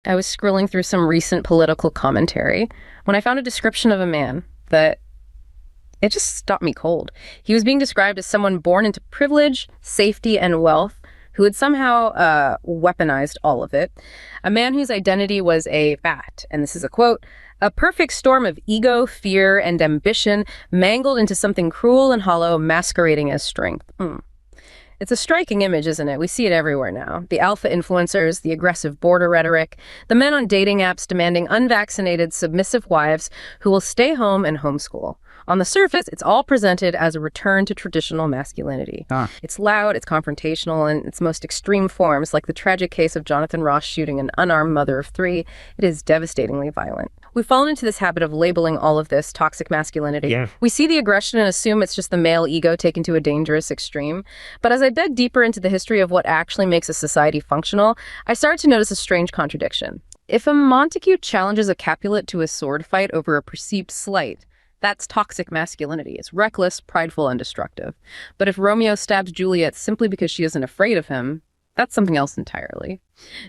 I was scrolling through some recent political commentary when I found a description of a man that it just stopped me cold. He was being described as someone born into privilege, safety, and wealth who had somehow weaponized all of it. A man whose identity was a fat, and this is a quote, a perfect storm of ego, fear, and ambition mangled into something cruel and hollow, masquerading as strength. It's a striking image, isn't it? We see it everywhere now. The alpha influencers, the aggressive border rhetoric, the men on dating apps demanding unvaccinated, submissive wives who will stay home and homeschool. On the surface, it's all presented as a return to traditional masculinity. It's loud, it's confrontational, and its most extreme forms, like the tragic case of Jonathan Ross shooting an unarmed mother of 3, it is devastatingly violent. We've fallen into this habit of labeling all of this toxic masculinity. Yeah. We see the aggression and assume it's just the male ego taken to a dangerous extreme. But as I dug deeper into the history of what actually makes a society functional, I started to notice a strange contradiction. If a Montague challenges a Capulet to a sword fight over a perceived slight, that's toxic masculinity. It's reckless, prideful, and destructive. But if Romeo stabs Juliet simply because she isn't afraid of him, that's something else entirely.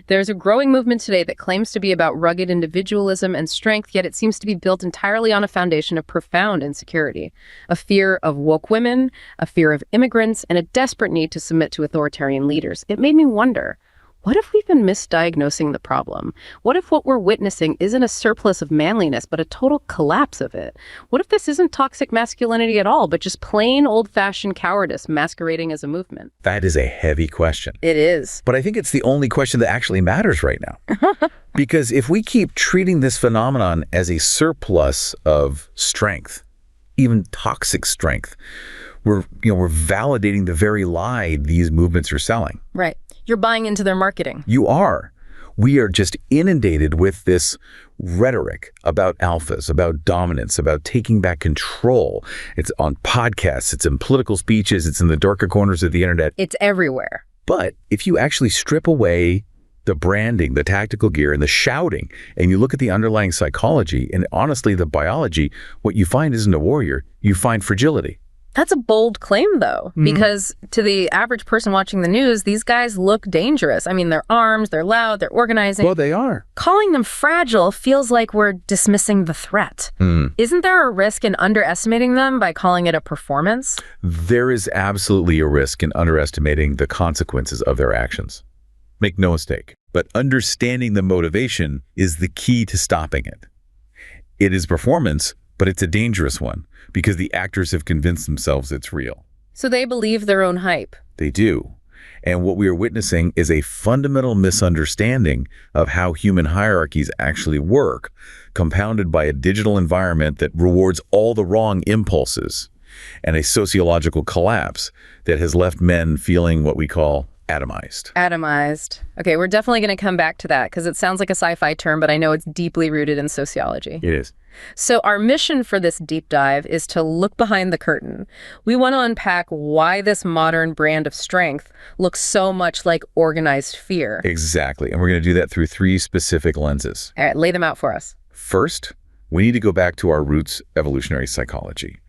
There's a growing movement today that claims to be about rugged individualism and strength, yet it seems to be built entirely on a foundation of profound insecurity, a fear of woke women, a fear of immigrants, and a desperate need to submit to authoritarian leaders. It made me wonder, what if we've been misdiagnosing the problem? What if what we're witnessing isn't a surplus of manliness, but a total collapse of it? What if this isn't toxic masculinity at all, but just plain old-fashioned cowardice masquerading as a movement? That is a heavy question. It is. But I think it's the only question that actually matters right now. Because if we keep treating this phenomenon as a surplus of strength, even toxic strength, we're validating the very lie these movements are selling. Right. You're buying into their marketing. You are. We are just inundated with this rhetoric about alphas, about dominance, about taking back control. It's on podcasts, it's in political speeches, it's in the darker corners of the internet. It's everywhere. But if you actually strip away the branding, the tactical gear, and the shouting, and you look at the underlying psychology and honestly the biology, what you find isn't a warrior, you find fragility. That's a bold claim, though, because to the average person watching the news, these guys look dangerous. I mean, they're armed, they're loud, they're organizing. Well, they are. Calling them fragile feels like we're dismissing the threat. Isn't there a risk in underestimating them by calling it a performance? There is absolutely a risk in underestimating the consequences of their actions. Make no mistake. But understanding the motivation is the key to stopping it. It is performance, but it's a dangerous one because the actors have convinced themselves it's real. So they believe their own hype. They do. And what we are witnessing is a fundamental misunderstanding of how human hierarchies actually work, compounded by a digital environment that rewards all the wrong impulses, and a sociological collapse that has left men feeling what we call atomized. Atomized. Okay, we're definitely going to come back to that because it sounds like a sci-fi term, but I know it's deeply rooted in sociology. It is. So our mission for this deep dive is to look behind the curtain. We want to unpack why this modern brand of strength looks so much like organized fear. Exactly. And we're going to do that through 3 specific lenses. All right, lay them out for us. First, we need to go back to our roots, evolutionary psychology.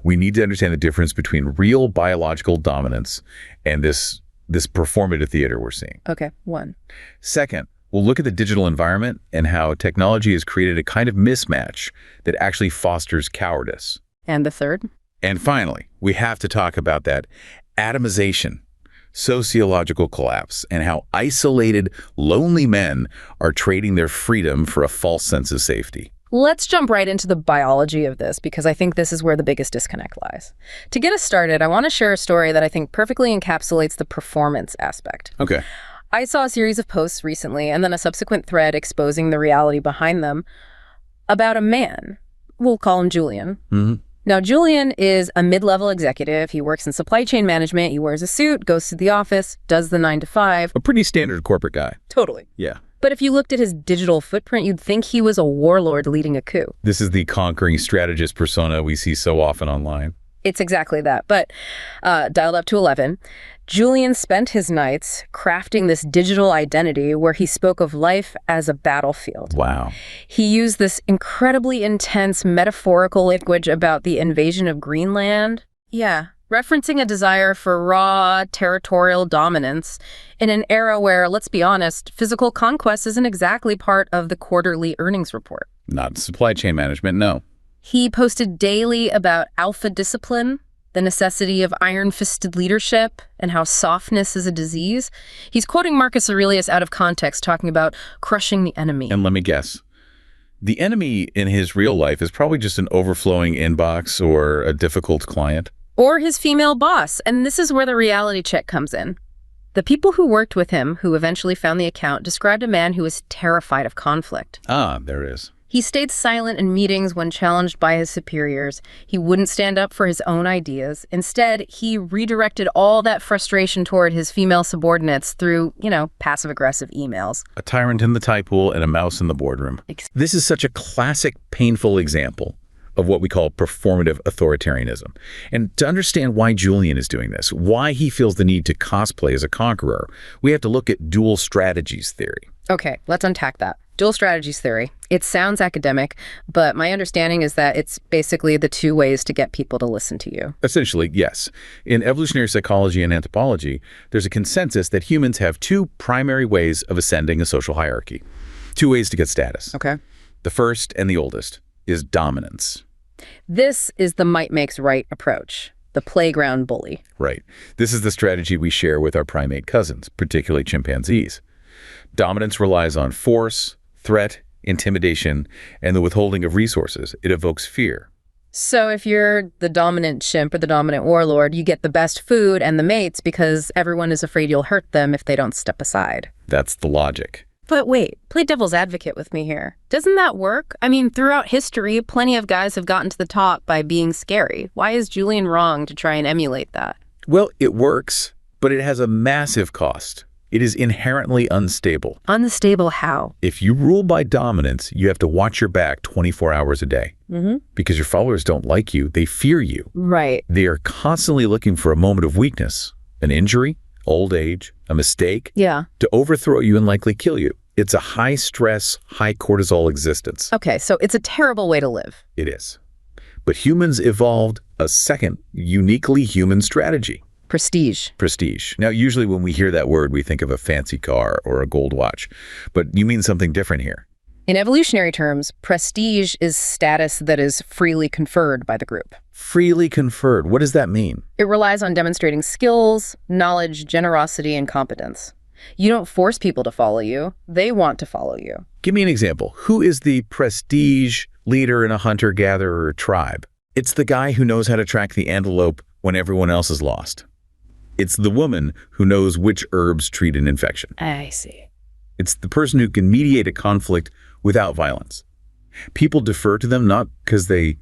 We need to understand the difference between real biological dominance and this performative theater we're seeing. Okay, 1. Second, we'll look at the digital environment and how technology has created a kind of mismatch that actually fosters cowardice. And the 3rd? And finally, we have to talk about that atomization, sociological collapse, and how isolated, lonely men are trading their freedom for a false sense of safety. Let's jump right into the biology of this because I think this is where the biggest disconnect lies. To get us started, I want to share a story that I think perfectly encapsulates the performance aspect. Okay. I saw a series of posts recently and then a subsequent thread exposing the reality behind them about a man. We'll call him Julian. Now, Julian is a mid-level executive. He works in supply chain management. He wears a suit, goes to the office, does the 9 to 5. A pretty standard corporate guy. Totally. Yeah. But if you looked at his digital footprint, you'd think he was a warlord leading a coup. This is the conquering strategist persona we see so often online. It's exactly that. But dialed up to 11, Julian spent his nights crafting this digital identity where he spoke of life as a battlefield. Wow. He used this incredibly intense metaphorical language about the invasion of Greenland. Yeah, referencing a desire for raw, territorial dominance in an era where, let's be honest, physical conquest isn't exactly part of the quarterly earnings report. Not supply chain management, no. He posted daily about alpha discipline, the necessity of iron-fisted leadership, and how softness is a disease. He's quoting Marcus Aurelius out of context, talking about crushing the enemy. And let me guess. The enemy in his real life is probably just an overflowing inbox or a difficult client. Or his female boss, and this is where the reality check comes in. The people who worked with him, who eventually found the account, described a man who was terrified of conflict. Ah, there it is. He stayed silent in meetings when challenged by his superiors. He wouldn't stand up for his own ideas. Instead, he redirected all that frustration toward his female subordinates through, passive-aggressive emails. A tyrant in the tie pool and a mouse in the boardroom. This is such a classic, painful example of what we call performative authoritarianism. And to understand why Julian is doing this, why he feels the need to cosplay as a conqueror, we have to look at dual strategies theory. Okay, let's unpack that. Dual strategies theory. It sounds academic, but my understanding is that it's basically the two ways to get people to listen to you. Essentially, yes. In evolutionary psychology and anthropology, there's a consensus that humans have two primary ways of ascending a social hierarchy. Two ways to get status. Okay. The first and the oldest is dominance. This is the might makes right approach, the playground bully. Right. This is the strategy we share with our primate cousins, particularly chimpanzees. Dominance relies on force, threat, intimidation, and the withholding of resources. It evokes fear. So if you're the dominant chimp or the dominant warlord, you get the best food and the mates because everyone is afraid you'll hurt them if they don't step aside. That's the logic. But wait, play devil's advocate with me here. Doesn't that work? I mean, throughout history, plenty of guys have gotten to the top by being scary. Why is Julian wrong to try and emulate that? Well, it works, but it has a massive cost. It is inherently unstable. Unstable how? If you rule by dominance, you have to watch your back 24 hours a day. Because your followers don't like you, they fear you. Right. They are constantly looking for a moment of weakness, an injury, old age, a mistake, to overthrow you and likely kill you. It's a high-stress, high-cortisol existence. Okay, so it's a terrible way to live. It is. But humans evolved a second, uniquely human strategy. Prestige. Prestige. Now, usually when we hear that word, we think of a fancy car or a gold watch. But you mean something different here. In evolutionary terms, prestige is status that is freely conferred by the group. Freely conferred. What does that mean? It relies on demonstrating skills, knowledge, generosity, and competence. You don't force people to follow you. They want to follow you. Give me an example. Who is the prestige leader in a hunter-gatherer tribe? It's the guy who knows how to track the antelope when everyone else is lost. It's the woman who knows which herbs treat an infection. I see. It's the person who can mediate a conflict without violence. People defer to them not because they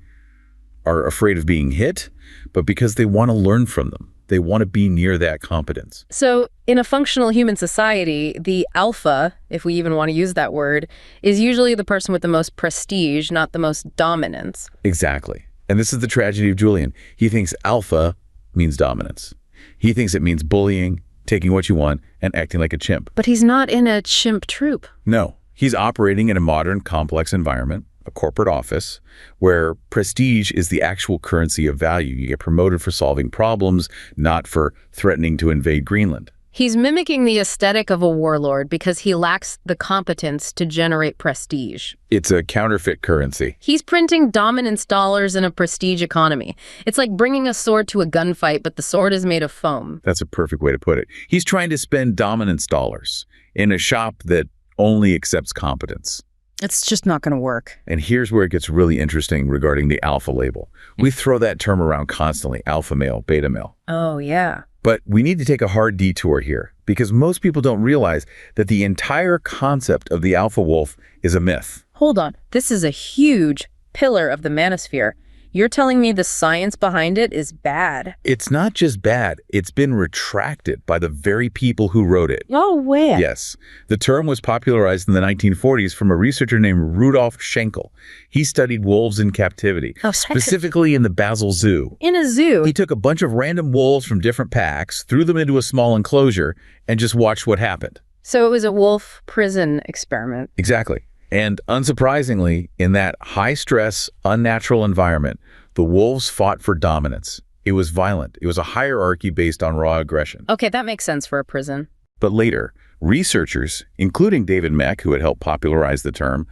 are afraid of being hit, but because they want to learn from them. They want to be near that competence. So in a functional human society, the alpha, if we even want to use that word, is usually the person with the most prestige, not the most dominance. Exactly. And this is the tragedy of Julian. He thinks alpha means dominance. He thinks it means bullying, taking what you want, and acting like a chimp. But he's not in a chimp troop. No, he's operating in a modern, complex environment, a corporate office, where prestige is the actual currency of value. You get promoted for solving problems, not for threatening to invade Greenland. He's mimicking the aesthetic of a warlord because he lacks the competence to generate prestige. It's a counterfeit currency. He's printing dominance dollars in a prestige economy. It's like bringing a sword to a gunfight, but the sword is made of foam. That's a perfect way to put it. He's trying to spend dominance dollars in a shop that only accepts competence. It's just not going to work. And here's where it gets really interesting regarding the alpha label. We throw that term around constantly, alpha male, beta male. Oh, yeah. But we need to take a hard detour here because most people don't realize that the entire concept of the alpha wolf is a myth. Hold on. This is a huge pillar of the manosphere. You're telling me the science behind it is bad? It's not just bad. It's been retracted by the very people who wrote it. Oh, where? Yes. The term was popularized in the 1940s from a researcher named Rudolf Schenkel. He studied wolves in captivity, specifically in the Basel Zoo. In a zoo? He took a bunch of random wolves from different packs, threw them into a small enclosure, and just watched what happened. So it was a wolf prison experiment. Exactly. And unsurprisingly, in that high-stress, unnatural environment, the wolves fought for dominance. It was violent. It was a hierarchy based on raw aggression. Okay, that makes sense for a prison. But later, researchers, including David Meck, who had helped popularize the term,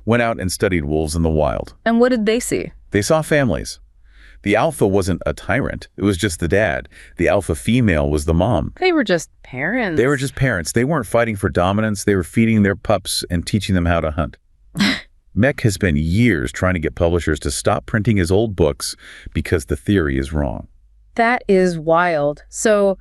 went out and studied wolves in the wild. And what did they see? They saw families. The alpha wasn't a tyrant. It was just the dad. The alpha female was the mom. They were just parents. They were just parents. They weren't fighting for dominance. They were feeding their pups and teaching them how to hunt. Meck has spent years trying to get publishers to stop printing his old books because the theory is wrong. That is wild. So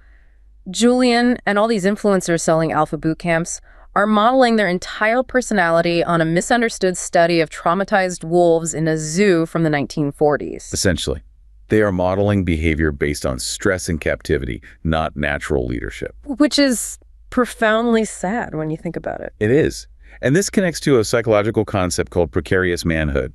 Julian and all these influencers selling alpha boot camps are modeling their entire personality on a misunderstood study of traumatized wolves in a zoo from the 1940s. Essentially, they are modeling behavior based on stress and captivity, not natural leadership. Which is profoundly sad when you think about it. It is. And this connects to a psychological concept called precarious manhood.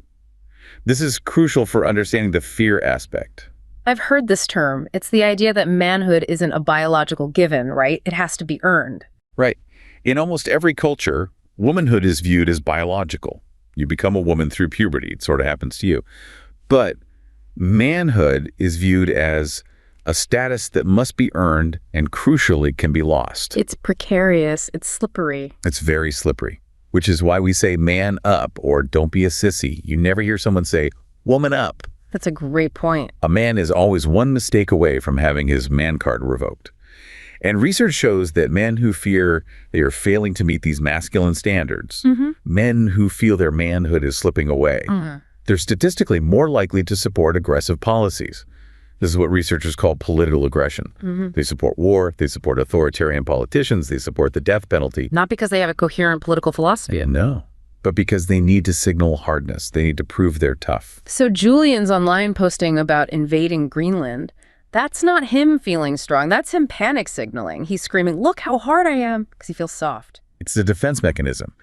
This is crucial for understanding the fear aspect. I've heard this term. It's the idea that manhood isn't a biological given, right? It has to be earned. Right. In almost every culture, womanhood is viewed as biological. You become a woman through puberty. It sort of happens to you. But manhood is viewed as a status that must be earned and crucially can be lost. It's precarious. It's slippery. It's very slippery, which is why we say man up or don't be a sissy. You never hear someone say woman up. That's a great point. A man is always one mistake away from having his man card revoked. And research shows that men who fear they are failing to meet these masculine standards, men who feel their manhood is slipping away, they're statistically more likely to support aggressive policies. This is what researchers call political aggression. They support war, they support authoritarian politicians, they support the death penalty. Not because they have a coherent political philosophy. No, but because they need to signal hardness. They need to prove they're tough. So Julian's online posting about invading Greenland, that's not him feeling strong. That's him panic signaling. He's screaming, look how hard I am, because he feels soft. It's a defense mechanism.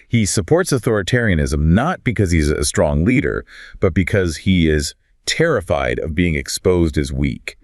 He supports authoritarianism not because he's a strong leader, but because he is terrified of being exposed as weak.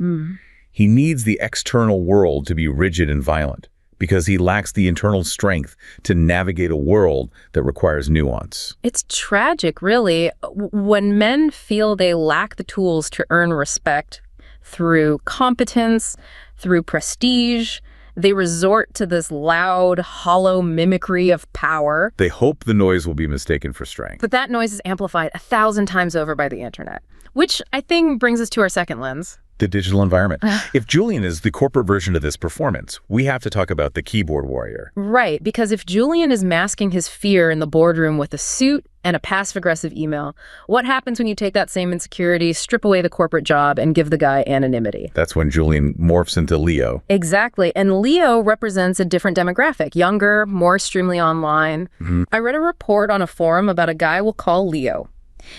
He needs the external world to be rigid and violent because he lacks the internal strength to navigate a world that requires nuance. It's tragic, really. When men feel they lack the tools to earn respect through competence, through prestige, they resort to this loud, hollow mimicry of power. They hope the noise will be mistaken for strength. But that noise is amplified 1,000 times over by the internet, which I think brings us to our second lens. The digital environment. If Julian is the corporate version of this performance, we have to talk about the keyboard warrior. Right, because if Julian is masking his fear in the boardroom with a suit and a passive-aggressive email, what happens when you take that same insecurity, strip away the corporate job, and give the guy anonymity? That's when Julian morphs into Leo. Exactly, and Leo represents a different demographic, younger, more extremely online. I read a report on a forum about a guy we'll call Leo.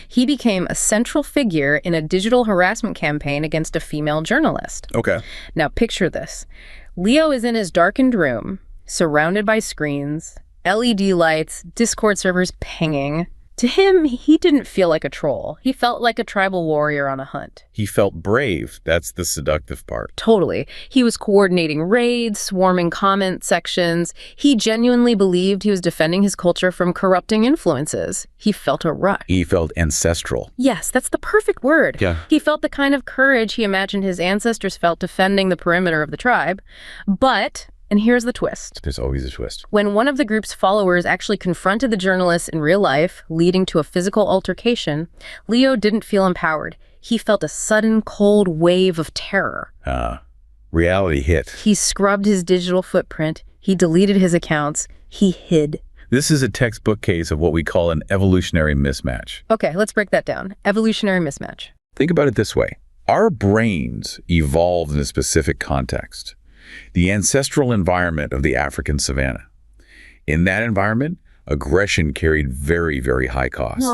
He became a central figure in a digital harassment campaign against a female journalist. Okay. Now picture this. Leo is in his darkened room, surrounded by screens, LED lights, Discord servers pinging. To him, he didn't feel like a troll. He felt like a tribal warrior on a hunt. He felt brave. That's the seductive part. Totally. He was coordinating raids, swarming comment sections. He genuinely believed he was defending his culture from corrupting influences. He felt a rush. He felt ancestral. Yes, that's the perfect word. Yeah. He felt the kind of courage he imagined his ancestors felt defending the perimeter of the tribe. But, and here's the twist. There's always a twist. When one of the group's followers actually confronted the journalist in real life, leading to a physical altercation, Leo didn't feel empowered. He felt a sudden cold wave of terror. Reality hit. He scrubbed his digital footprint. He deleted his accounts. He hid. This is a textbook case of what we call an evolutionary mismatch. Okay, let's break that down. Evolutionary mismatch. Think about it this way. Our brains evolved in a specific context. The ancestral environment of the African savanna. In that environment, aggression carried very, very high costs.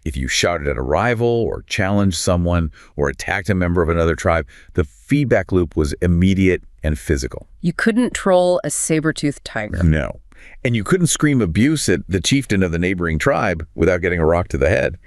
If you shouted at a rival or challenged someone or attacked a member of another tribe, the feedback loop was immediate and physical. You couldn't troll a saber-toothed tiger. No. And you couldn't scream abuse at the chieftain of the neighboring tribe without getting a rock to the head.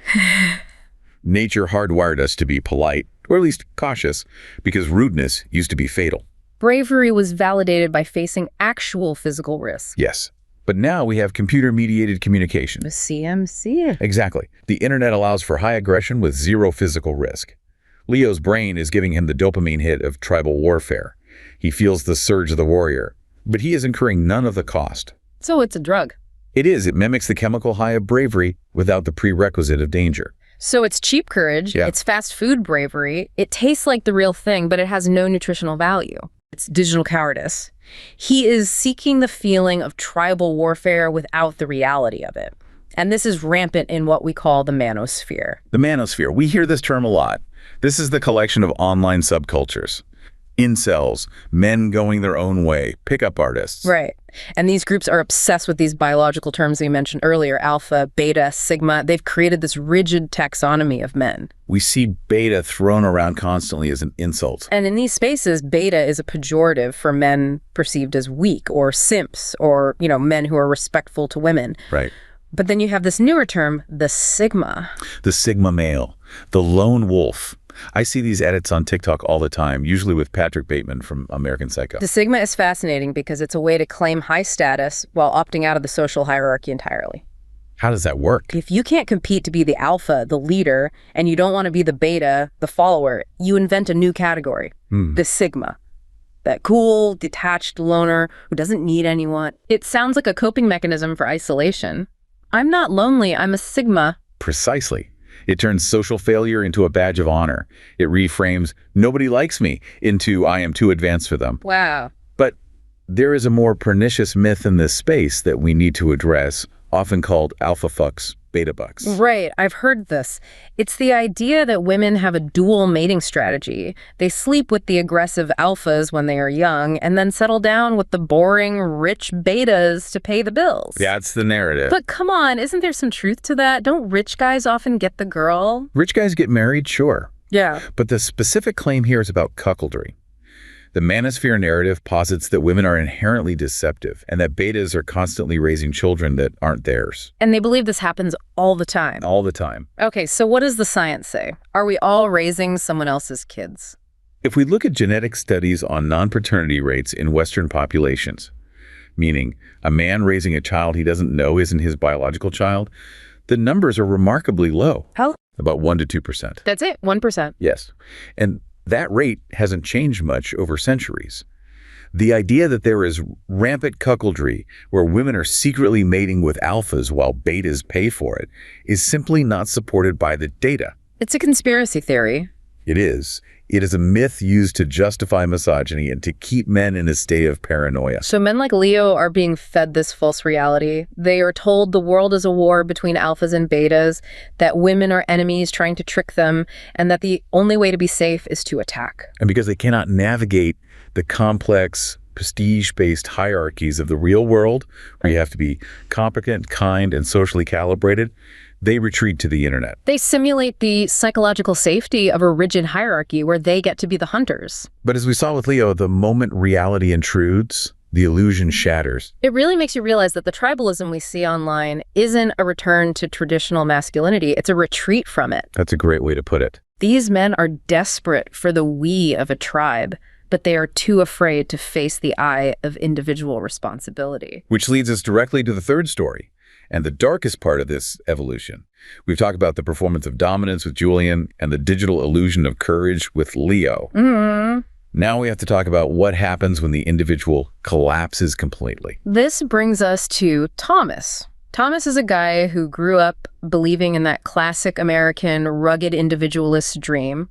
Nature hardwired us to be polite, or at least cautious, because rudeness used to be fatal. Bravery was validated by facing actual physical risk. Yes. But now we have computer-mediated communication. The CMC. Exactly. The internet allows for high aggression with zero physical risk. Leo's brain is giving him the dopamine hit of tribal warfare. He feels the surge of the warrior, but he is incurring none of the cost. So it's a drug. It is. It mimics the chemical high of bravery without the prerequisite of danger. So it's cheap courage, it's fast food bravery, it tastes like the real thing, but it has no nutritional value. It's digital cowardice. He is seeking the feeling of tribal warfare without the reality of it. And this is rampant in what we call the manosphere. The manosphere. We hear this term a lot. This is the collection of online subcultures. Incels, men going their own way, pickup artists. Right. And these groups are obsessed with these biological terms that you mentioned earlier, alpha, beta, sigma. They've created this rigid taxonomy of men. We see beta thrown around constantly as an insult. And in these spaces, beta is a pejorative for men perceived as weak or simps or, men who are respectful to women. Right. But then you have this newer term, the sigma. The sigma male, the lone wolf. I see these edits on TikTok all the time, usually with Patrick Bateman from American Psycho. The sigma is fascinating because it's a way to claim high status while opting out of the social hierarchy entirely. How does that work? If you can't compete to be the alpha, the leader, and you don't want to be the beta, the follower, you invent a new category, the sigma. That cool, detached loner who doesn't need anyone. It sounds like a coping mechanism for isolation. I'm not lonely, I'm a sigma. Precisely. It turns social failure into a badge of honor. It reframes nobody likes me into I am too advanced for them. Wow. But there is a more pernicious myth in this space that we need to address, often called alpha fucks, beta bucks. Right, I've heard this. It's the idea that women have a dual mating strategy. They sleep with the aggressive alphas when they are young and then settle down with the boring, rich betas to pay the bills. That's the narrative. But come on, isn't there some truth to that? Don't rich guys often get the girl? Rich guys get married, sure. Yeah. But the specific claim here is about cuckoldry. The manosphere narrative posits that women are inherently deceptive and that betas are constantly raising children that aren't theirs. And they believe this happens all the time. All the time. Okay, so what does the science say? Are we all raising someone else's kids? If we look at genetic studies on non-paternity rates in Western populations, meaning a man raising a child he doesn't know isn't his biological child, the numbers are remarkably low. How? About 1 to 2%. That's it, 1%. Yes. And that rate hasn't changed much over centuries. The idea that there is rampant cuckoldry where women are secretly mating with alphas while betas pay for it is simply not supported by the data. It's a conspiracy theory. It is. It is a myth used to justify misogyny and to keep men in a state of paranoia. So men like Leo are being fed this false reality. They are told the world is a war between alphas and betas, that women are enemies trying to trick them, and that the only way to be safe is to attack. And because they cannot navigate the complex, prestige-based hierarchies of the real world, where you have to be competent, kind, and socially calibrated, they retreat to the internet. They simulate the psychological safety of a rigid hierarchy where they get to be the hunters. But as we saw with Leo, the moment reality intrudes, the illusion shatters. It really makes you realize that the tribalism we see online isn't a return to traditional masculinity. It's a retreat from it. That's a great way to put it. These men are desperate for the we of a tribe, but they are too afraid to face the I of individual responsibility. Which leads us directly to the third story, and the darkest part of this evolution. We've talked about the performance of dominance with Julian and the digital illusion of courage with Leo. Now we have to talk about what happens when the individual collapses completely. This brings us to Thomas. Thomas is a guy who grew up believing in that classic American rugged individualist dream.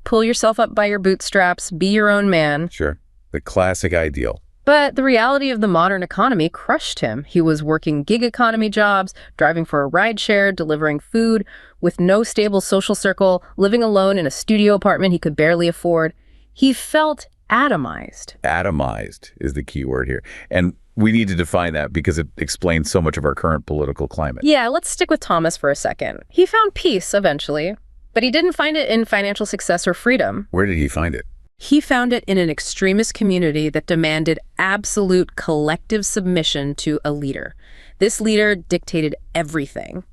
Pull yourself up by your bootstraps, be your own man. Sure, the classic ideal. But the reality of the modern economy crushed him. He was working gig economy jobs, driving for a rideshare, delivering food, with no stable social circle, living alone in a studio apartment he could barely afford. He felt atomized. Atomized is the key word here. And we need to define that because it explains so much of our current political climate. Yeah, let's stick with Thomas for a second. He found peace eventually, but he didn't find it in financial success or freedom. Where did he find it? He found it in an extremist community that demanded absolute collective submission to a leader. This leader dictated everything.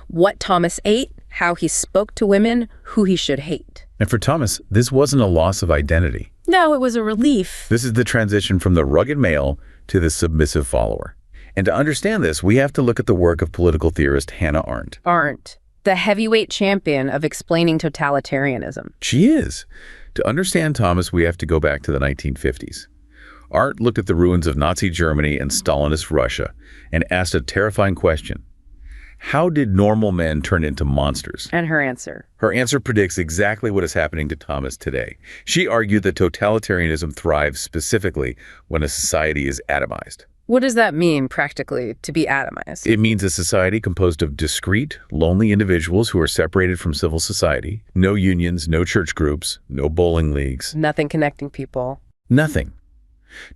What Thomas ate, how he spoke to women, who he should hate. And for Thomas, this wasn't a loss of identity. No, it was a relief. This is the transition from the rugged male to the submissive follower. And to understand this, we have to look at the work of political theorist Hannah Arendt. Arendt. the heavyweight champion of explaining totalitarianism. She is. To understand Thomas, we have to go back to the 1950s. Art looked at the ruins of Nazi Germany and Stalinist Russia and asked a terrifying question. How did normal men turn into monsters? And her answer? Her answer predicts exactly what is happening to Thomas today. She argued that totalitarianism thrives specifically when a society is atomized. What does that mean, practically, to be atomized? It means a society composed of discrete, lonely individuals who are separated from civil society. No unions, no church groups, no bowling leagues. Nothing connecting people. Nothing.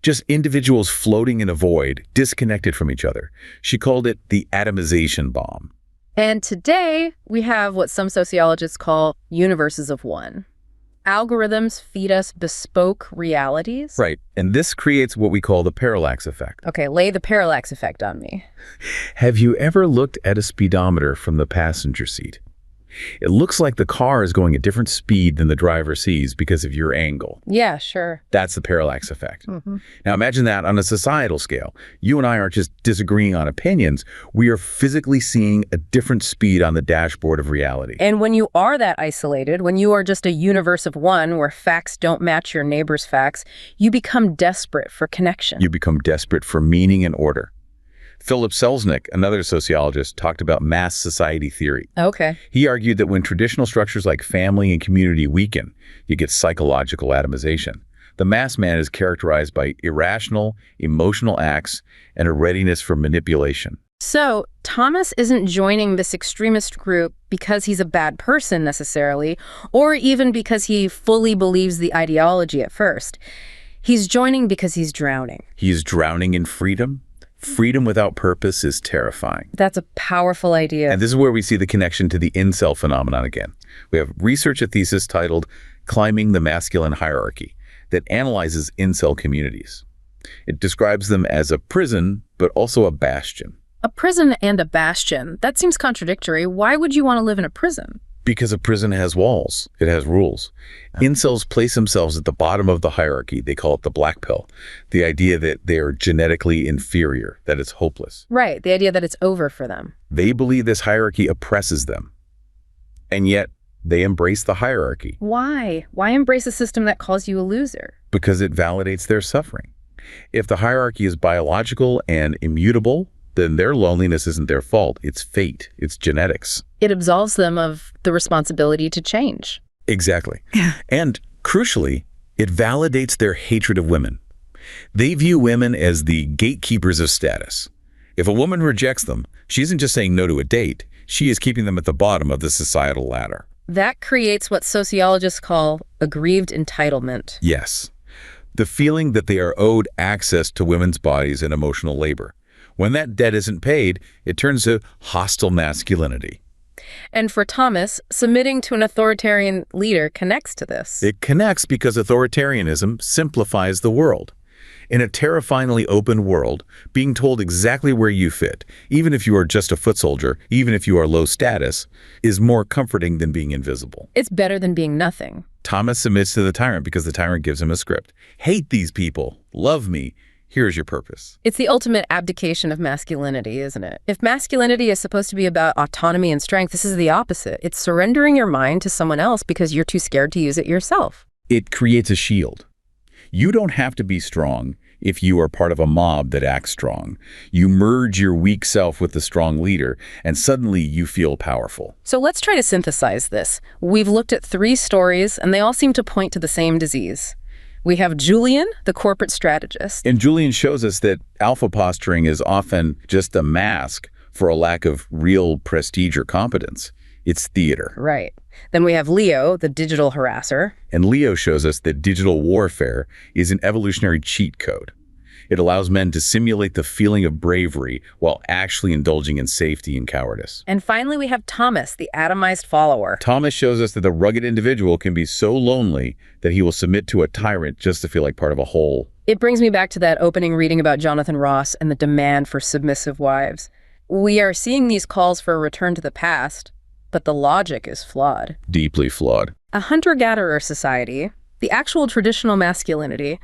Just individuals floating in a void, disconnected from each other. She called it the atomization bomb. And today, we have what some sociologists call universes of one. Algorithms feed us bespoke realities. Right. And this creates what we call the parallax effect. Okay, lay the parallax effect on me. Have you ever looked at a speedometer from the passenger seat? It looks like the car is going at different speed than the driver sees because of your angle. Yeah, sure. That's the parallax effect. Mm-hmm. Now imagine that on a societal scale. You and I aren't just disagreeing on opinions. We are physically seeing a different speed on the dashboard of reality. And when you are that isolated, when you are just a universe of one where facts don't match your neighbor's facts, you become desperate for connection. You become desperate for meaning and order. Philip Selznick, another sociologist, talked about mass society theory. Okay. He argued that when traditional structures like family and community weaken, you get psychological atomization. The mass man is characterized by irrational, emotional acts and a readiness for manipulation. So, Thomas isn't joining this extremist group because he's a bad person necessarily, or even because he fully believes the ideology at first. He's joining because he's drowning. He's drowning in freedom. Freedom without purpose is terrifying. That's a powerful idea. And this is where we see the connection to the incel phenomenon again. We have research a thesis titled Climbing the Masculine Hierarchy that analyzes incel communities. It describes them as a prison, but also a bastion. A prison and a bastion. That seems contradictory. Why would you want to live in a prison? Because a prison has walls. It has rules. Incels place themselves at the bottom of the hierarchy. They call it the black pill. The idea that they are genetically inferior, that it's hopeless. Right, the idea that it's over for them. They believe this hierarchy oppresses them. And yet, they embrace the hierarchy. Why? Why embrace a system that calls you a loser? Because it validates their suffering. If the hierarchy is biological and immutable, then their loneliness isn't their fault. It's fate. It's genetics. It absolves them of the responsibility to change. Exactly. And crucially, it validates their hatred of women. They view women as the gatekeepers of status. If a woman rejects them, she isn't just saying no to a date. She is keeping them at the bottom of the societal ladder. That creates what sociologists call aggrieved entitlement. Yes. The feeling that they are owed access to women's bodies and emotional labor. When that debt isn't paid, it turns to hostile masculinity. And for Thomas, submitting to an authoritarian leader connects to this. It connects because authoritarianism simplifies the world. In a terrifyingly open world, being told exactly where you fit, even if you are just a foot soldier, even if you are low status, is more comforting than being invisible. It's better than being nothing. Thomas submits to the tyrant because the tyrant gives him a script. Hate these people. Love me. Here's your purpose. It's the ultimate abdication of masculinity, isn't it? If masculinity is supposed to be about autonomy and strength, this is the opposite. It's surrendering your mind to someone else because you're too scared to use it yourself. It creates a shield. You don't have to be strong if you are part of a mob that acts strong. You merge your weak self with the strong leader, and suddenly you feel powerful. So let's try to synthesize this. We've looked at 3 stories, and they all seem to point to the same disease. We have Julian, the corporate strategist. And Julian shows us that alpha posturing is often just a mask for a lack of real prestige or competence. It's theater. Right. Then we have Leo, the digital harasser. And Leo shows us that digital warfare is an evolutionary cheat code. It allows men to simulate the feeling of bravery while actually indulging in safety and cowardice. And finally, we have Thomas, the atomized follower. Thomas shows us that the rugged individual can be so lonely that he will submit to a tyrant just to feel like part of a whole. It brings me back to that opening reading about Jonathan Ross and the demand for submissive wives. We are seeing these calls for a return to the past, but the logic is flawed. Deeply flawed. A hunter-gatherer society, the actual traditional masculinity,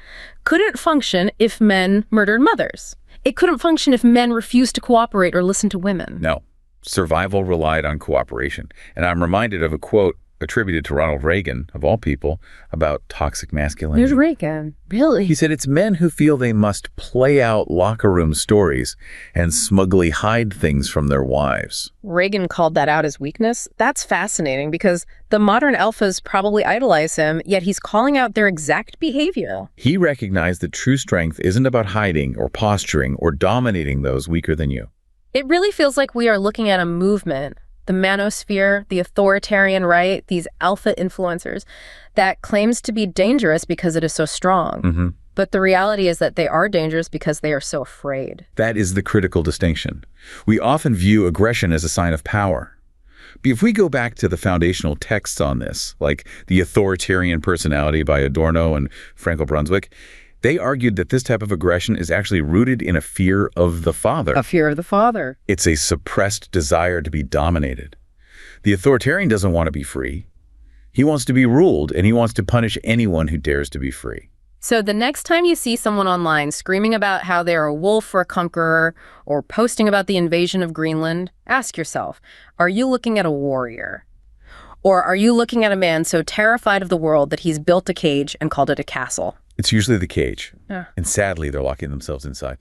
couldn't function if men murdered mothers. It couldn't function if men refused to cooperate or listen to women. No. Survival relied on cooperation. And I'm reminded of a quote attributed to Ronald Reagan, of all people, about toxic masculinity. There's Reagan. Really? He said it's men who feel they must play out locker room stories and smugly hide things from their wives. Reagan called that out as weakness. That's fascinating because the modern alphas probably idolize him, yet he's calling out their exact behavior. He recognized that true strength isn't about hiding or posturing or dominating those weaker than you. It really feels like we are looking at a movement, the Manosphere, the authoritarian right, these alpha influencers, that claims to be dangerous because it is so strong. But the reality is that they are dangerous because they are so afraid. That is the critical distinction. We often view aggression as a sign of power. But if we go back to the foundational texts on this, like The Authoritarian Personality by Adorno and Frankel Brunswick, they argued that this type of aggression is actually rooted in a fear of the father. A fear of the father. It's a suppressed desire to be dominated. The authoritarian doesn't want to be free. He wants to be ruled, and he wants to punish anyone who dares to be free. So the next time you see someone online screaming about how they're a wolf or a conqueror, or posting about the invasion of Greenland, ask yourself, are you looking at a warrior? Or are you looking at a man so terrified of the world that he's built a cage and called it a castle? It's usually the cage. Yeah. And sadly, they're locking themselves inside.